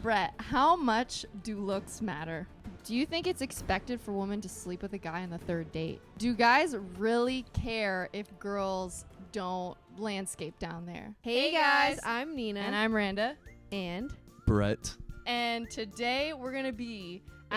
Brett, how much do looks matter? Do you think it's expected for women to sleep with a guy on the third date? Do guys really care if girls don't landscape down there? Hey guys, I'm Nina. And I'm Randa. And Brett. And today we're going to be a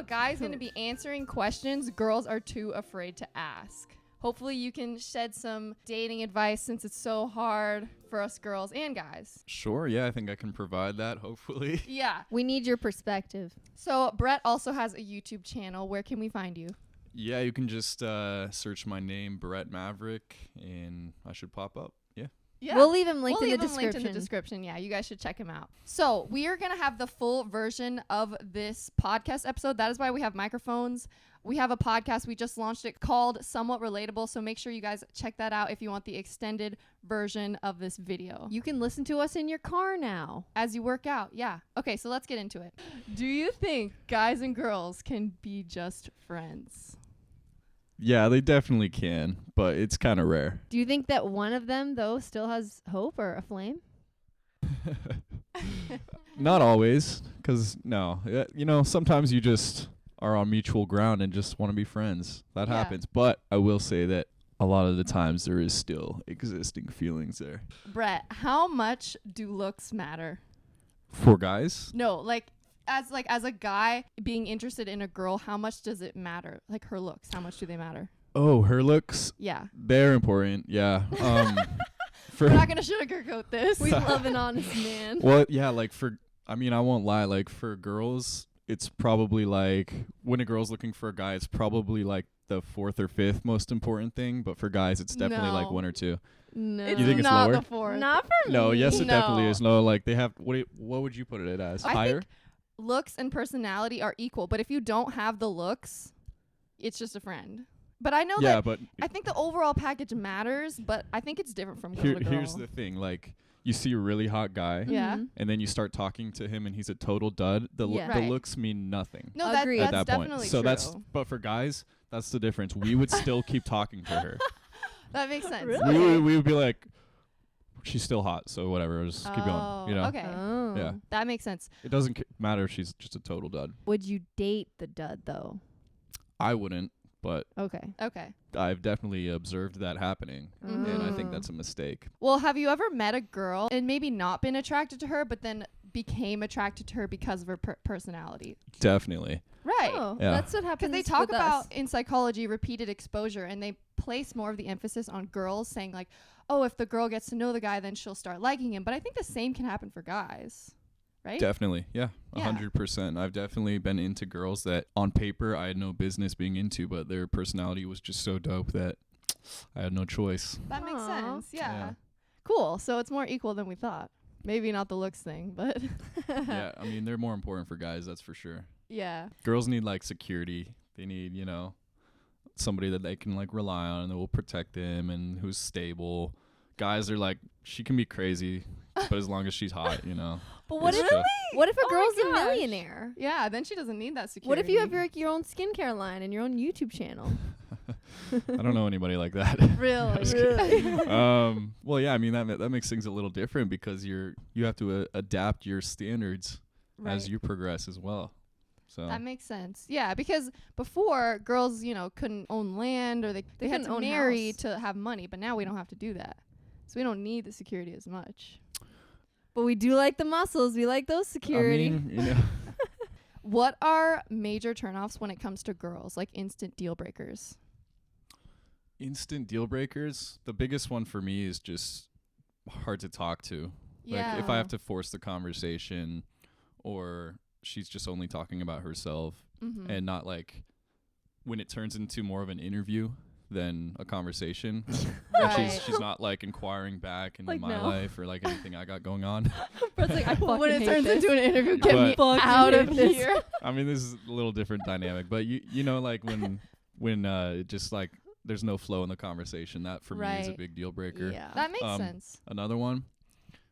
guy's going to be answering questions girls are too afraid to ask. Hopefully you can shed some dating advice since it's so hard for us girls and guys. Sure, yeah, I think I can provide that, hopefully. Yeah. we need your perspective. So Brett also has a YouTube channel. Where can we find you? Yeah, you can just search my name, Brett Maverick, and I should pop up. Yeah. Yeah. We'll leave him linked in the Linked in the description. Yeah, you guys should check him out. So we are going to have the full version of this podcast episode. That is why we have microphones. We have a podcast. We just launched it called Somewhat Relatable. So make sure you guys check that out if you want the extended version of this video. You can listen to us in your car now. As you work out. Yeah. Okay, so let's get into it. Do you think guys and girls can be just friends? Yeah, they definitely can, but it's kind of rare. Do you think that one of them, though, still has hope or a flame? Not always, because, sometimes you just are on mutual ground and just want to be friends. That happens. But I will say that a lot of the times there is still existing feelings there. Brett, how much do looks matter? For guys? No, as a guy being interested in a girl, how much does it matter? Like her looks, how much do they matter? Oh, her looks? Yeah. They're important, yeah. We're not going to sugarcoat this. We love an honest man. Well, yeah, I won't lie, for girls, it's probably when a girl's looking for a guy, it's probably the fourth or fifth most important thing, but for guys, it's definitely No. one or two. No. It's You think it's not lower? the fourth. Not for me. No, yes, it No. definitely is. No, they have, what would you put it as? I Higher? think looks and personality are equal, but if you don't have the looks, it's just a friend. But I know But I think the overall package matters, but I think it's different from girl to girl. here's the thing, you see a really hot guy, Yeah. Mhm. and then you start talking to him, and he's a total dud. The Yeah. Right. looks mean nothing No, Agreed. that's at that point. definitely So true. but for guys, that's the difference. We would still keep talking to her. That makes sense. Really? We would be like, she's still hot, so whatever, just keep going. Okay. Oh. Yeah. That makes sense. It doesn't matter if she's just a total dud. Would you date the dud, though? I wouldn't, but Okay. Okay. I've definitely observed that happening, and I think that's a mistake. Well, have you ever met a girl and maybe not been attracted to her, but then became attracted to her because of her personality? Definitely. Right. Oh, Yeah. that's what happens. Because they talk with about us. in psychology repeated exposure, and they place more of the emphasis on girls, saying oh, if the girl gets to know the guy, then she'll start liking him. But I think the same can happen for guys, right? Definitely, yeah, Yeah. 100%. I've definitely been into girls that on paper I had no business being into, but their personality was just so dope that I had no choice. That makes Aw. sense. Yeah. Yeah. Cool. So it's more equal than we thought. Maybe not the looks thing, but Yeah, I mean, they're more important for guys, that's for sure. yeah. Girls need security. They need, somebody that they can rely on and that will protect them and who's stable. Guys are she can be crazy, but as long as she's hot, But what it's if chill. what if a Oh my girl's a gosh. millionaire? Yeah, then she doesn't need that security. What if you have your own skincare line and your own YouTube channel? I don't know anybody like that. Really? Well, yeah, I mean that makes things a little different because you have to adapt your standards as you progress as well. So That makes sense. Yeah, because before girls, couldn't own land or they had couldn't to own marry house. to have money, but now we don't have to do that. So we don't need the security as much. But we do like the muscles. We like those security. I mean, What are major turnoffs when it comes to girls, like instant deal breakers? instant deal breakers. The biggest one for me is just hard to talk to. Yeah. If I have to force the conversation, or she's just only talking about herself Mhm. and not when it turns into more of an interview than a conversation. Right. And she's not inquiring back into my no. life or anything I got going on. Brett's like, I fucking when it hate turns this. into an interview, But- get me Fucking out of hate this. here. I mean, this is a little different dynamic, but when it just there's no flow in the conversation, that for me is a Right. big deal breaker. Yeah. That makes Um, sense. Another one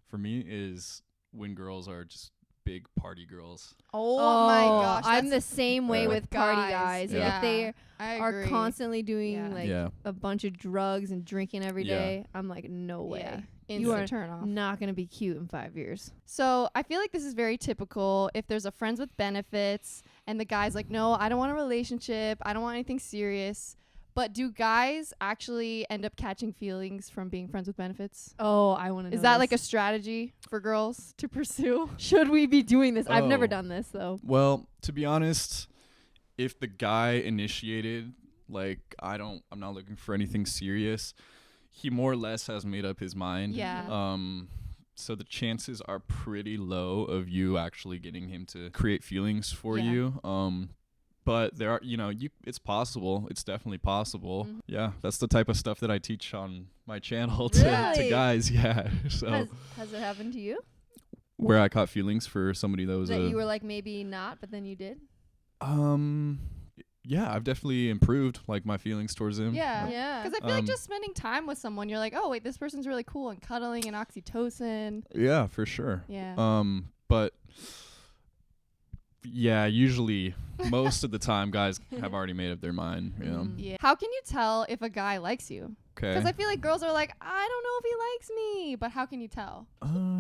for me is when girls are just big party girls. Oh my gosh. I'm the that's- same way Yeah. with party guys. Yeah. If they I are agree. constantly doing Yeah. like Yeah. a bunch of drugs and drinking every Yeah. day, I'm like, no way. Yeah. You Instant are turn off. not gonna be cute in 5 years. So I feel like this is very typical. If there's a friends with benefits and the guy's like, no, I don't want a relationship. I don't want anything serious. But do guys actually end up catching feelings from being friends with benefits? Oh, I want to know. Is that like a this. strategy for girls to pursue? Should we be doing this? I've never Oh. done this though. Well, to be honest, if the guy initiated, like, I'm not looking for anything serious, he more or less has made up his mind. Yeah. So the chances are pretty low of you actually getting him to create feelings for Yeah. you. But there are, it's possible. It's definitely possible. Mhm. Yeah, that's the type of stuff that I teach on my channel to Really? guys. Yeah. So Has it happened to you? where I caught feelings for somebody that was That you were like maybe not, but then you did? yeah, I've definitely improved like my feelings towards him. Yeah. Yeah. Because I feel like Um, just spending time with someone, you're like, oh, wait, this person's really cool, and cuddling and oxytocin. Yeah, for sure. Yeah. But yeah, usually most of the time guys have already made up their mind, you know. Yeah. How can you tell if a guy likes you? Okay. Because I feel like girls are like, I don't know if he likes me, but how can you tell?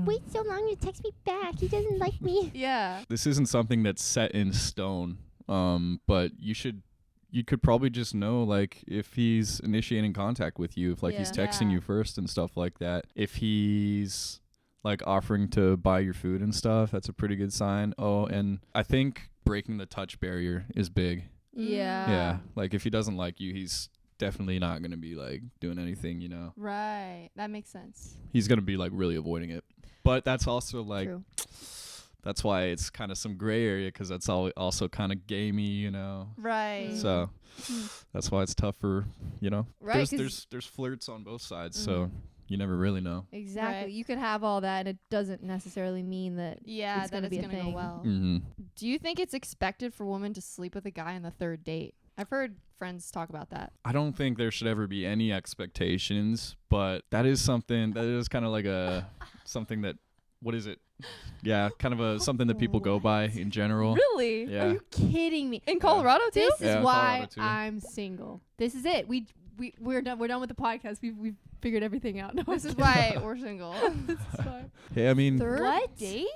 Wait so long to text me back. He doesn't like me. Yeah. This isn't something that's set in stone. But you could probably just know, like, if he's initiating contact with you, if like he's Yeah. texting Yeah. you first and stuff like that. If he's like offering to buy your food and stuff, that's a pretty good sign. Oh, and I think breaking the touch barrier is big. Yeah. Yeah. Like if he doesn't like you, he's definitely not going to be like doing anything, Right. That makes sense. He's going to be like really avoiding it. But that's also like True. that's why it's kind of some gray area, cuz that's also kind of gamey, Right. So that's why it's tough for, Right, 'cause- there's flirts on both sides, so you never really know. Exactly. Right. You could have all that and it doesn't necessarily mean that Yeah, It's that gonna it's be a going to go thing. well. Mm-hmm. Do you think it's expected for women to sleep with a guy on the third date? I've heard friends talk about that. I don't think there should ever be any expectations, but that is something that is kind of like something that, what is it? Yeah, kind of something that people go by in general. Really? Yeah. Are you kidding me? In Colorado too? This Yeah, is why Colorado too. I'm single. This is it. We're done. We're done with the podcast. We've figured everything out. No, This I'm is kidding. why we're single. This is why. Hey, I mean, Third What? date?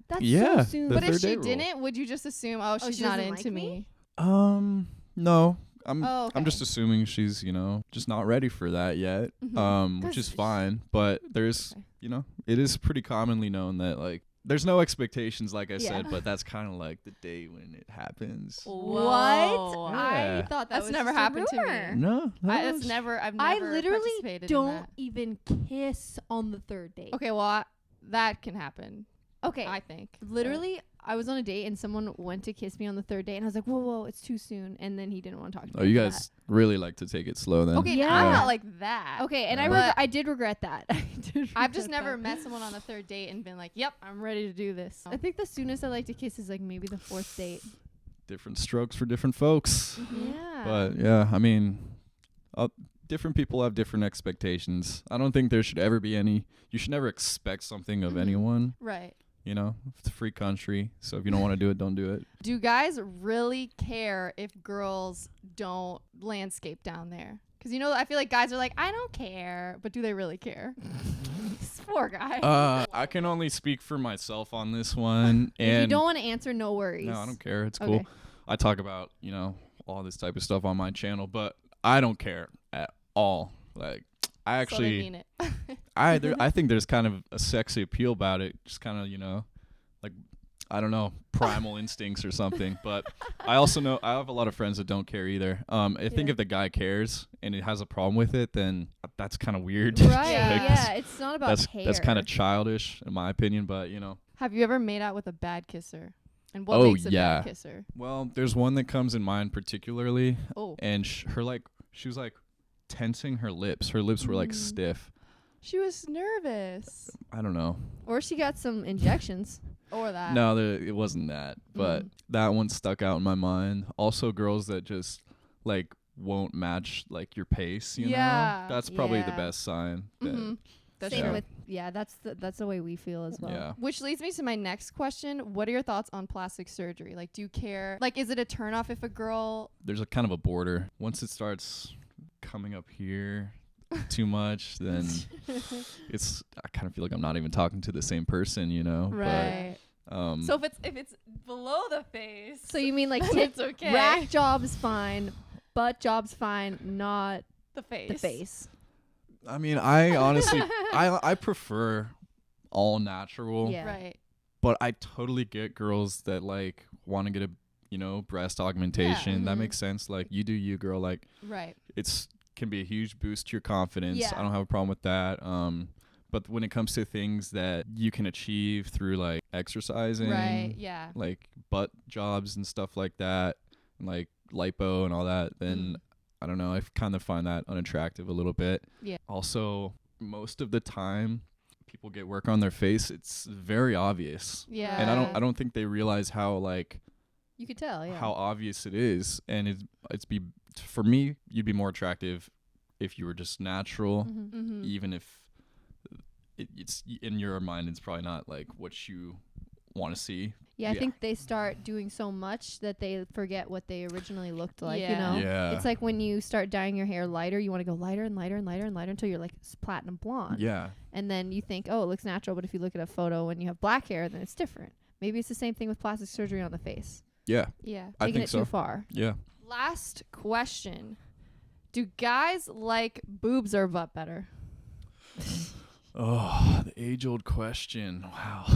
That's Yeah, so soon. the But if third she date rule. didn't, would you just assume, oh, she's she not doesn't into like me? me? No. I'm Oh, I'm okay. just assuming she's, just not ready for that yet. Mhm. Which is 'Cause fine, but there's, Okay. it is pretty commonly known that like there's no expectations, like I Yeah. said, but that's kind of like the day when it happens. Whoa. What? Yeah. I thought that That's was never just a happened to me. rumor. No, I've was- never I participated literally in don't that. even kiss on the third date. Okay, well, that can happen, Okay. I think. Literally, I was on a date and someone went to kiss me on the third date, and I was like, "Whoa, it's too soon." And then he didn't want to talk to me. Oh, you after guys really like to take it slow then. Okay, Yeah. I'm not like that. that. Okay, and Yeah. I did regret that. I've just never met someone on the third date and been like, yep, I'm ready to do this. I think the soonest I like to kiss is like maybe the fourth date. Different strokes for different folks. Yeah. But yeah, I mean, different people have different expectations. I don't think there should ever be any. You should never expect something of Mhm. anyone. Right. It's a free country, so if you don't want to do it, don't do it. Do guys really care if girls don't landscape down there? Because, I feel like guys are like, I don't care. But do they really care? This poor guy. I can only speak for myself on this one, If and you don't want to answer, no worries. no, I don't care. It's Okay. cool. I talk about all this type of stuff on my channel, but I don't care at all. Like I So they actually, mean it. I think there's kind of a sexy appeal about it. Just kind of like I don't know, primal instincts or something. But I also know I have a lot of friends that don't care either. I think Yeah. if the guy cares and it has a problem with it, then that's kind of weird. Right. Yeah. Yeah. It's not about That's kind of care. childish in my opinion, but Have you ever made out with a bad kisser? And what Oh, makes a yeah. bad kisser? well, there's one that comes in mind particularly, Oh. and she was like tensing her lips. Her lips were like Mm. stiff. She was nervous. I don't know. Or she got some injections. Or that. No, it wasn't that, but that one stuck out in my mind. Also, girls that just like won't match like your pace. Yeah. That's probably the Yeah. best sign. That Mhm. That's Same true. with that's the way we feel as well. Yeah. Which leads me to my next question. What are your thoughts on plastic surgery? Like, do you care? Like, is it a turnoff if a girl? There's a kind of a border. Once it starts coming up here too much, then I kind of feel like I'm not even talking to the same person, you know? Right. But, So if it's below the face, So you mean like then it's okay. rack job's fine, butt job's fine, not the face. the face. I mean, I honestly, I prefer all natural. Yeah. Right. But I totally get girls that like want to get a, breast augmentation. That Mhm. makes sense. Like, you do you, girl. Like, Right. can be a huge boost to your confidence. Yeah. I don't have a problem with that. But when it comes to things that you can achieve through like exercising, Right. Yeah. like butt jobs and stuff like that, and like lipo and all that, then I don't know. I kind of find that unattractive a little bit. Yeah. Also, most of the time, people get work on their face. It's very obvious, Yeah. and I don't think they realize how like You could tell, yeah. how obvious it is. And for me, you'd be more attractive if you were just natural, Mhm. Mm-hmm. even if it's in your mind. It's probably not like what you want to see. Yeah, I Yeah. think they start doing so much that they forget what they originally looked like, you Yeah. know? Yeah. It's like when you start dyeing your hair lighter, you want to go lighter and lighter and lighter and lighter until you're like platinum blonde. Yeah. And then you think, oh, it looks natural. But if you look at a photo when you have black hair, then it's different. Maybe it's the same thing with plastic surgery on the face. Yeah. Yeah. I Taking think it so. too far. Yeah. Last question. Do guys like boobs or butt better? Oh, the age-old question. Wow.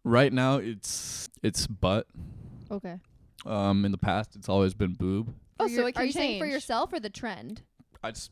Right now, it's butt. Okay. In the past, it's always been boob. Oh, so it are can you saying for change. yourself or the trend?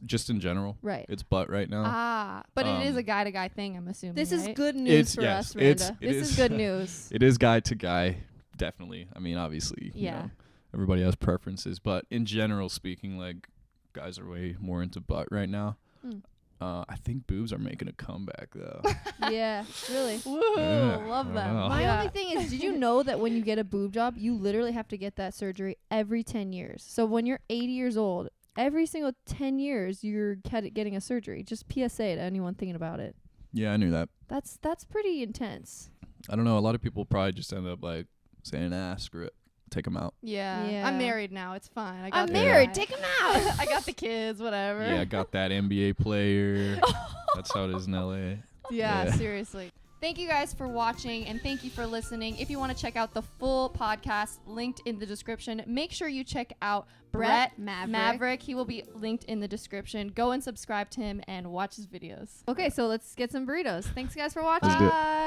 Just in general, Right. it's butt right now. Ah, but it is Um, a guy to guy thing, I'm assuming. This is right? good news It's for yes, us, it's Miranda. it This is good news. It is guy to guy, definitely. I mean, obviously, Yeah. everybody has preferences, but in general speaking, like guys are way more into butt right now. Mm. I think boobs are making a comeback though. Yeah, really. Woohoo! Yeah, Love I them. know. My Yeah. only thing is, did you know that when you get a boob job, you literally have to get that surgery every 10 years? So when you're 80 years old, every single 10 years, you're getting a surgery. Just PSA to anyone thinking about it. Yeah, I knew that. That's pretty intense. I don't know. A lot of people probably just end up like saying, screw it, take them out. Yeah. Yeah. I'm married now. It's fine. I got I'm the married. guy. Take 'em out. I got the kids, whatever. Yeah, I got that NBA player. That's how it is in LA. Yeah, Yeah. seriously. Thank you guys for watching and thank you for listening. If you want to check out the full podcast, linked in the description, make sure you check out Brett Maverick. He will be linked in the description. Go and subscribe to him and watch his videos. Okay, so let's get some burritos. Thanks, guys, for watching. Let's do it. Bye.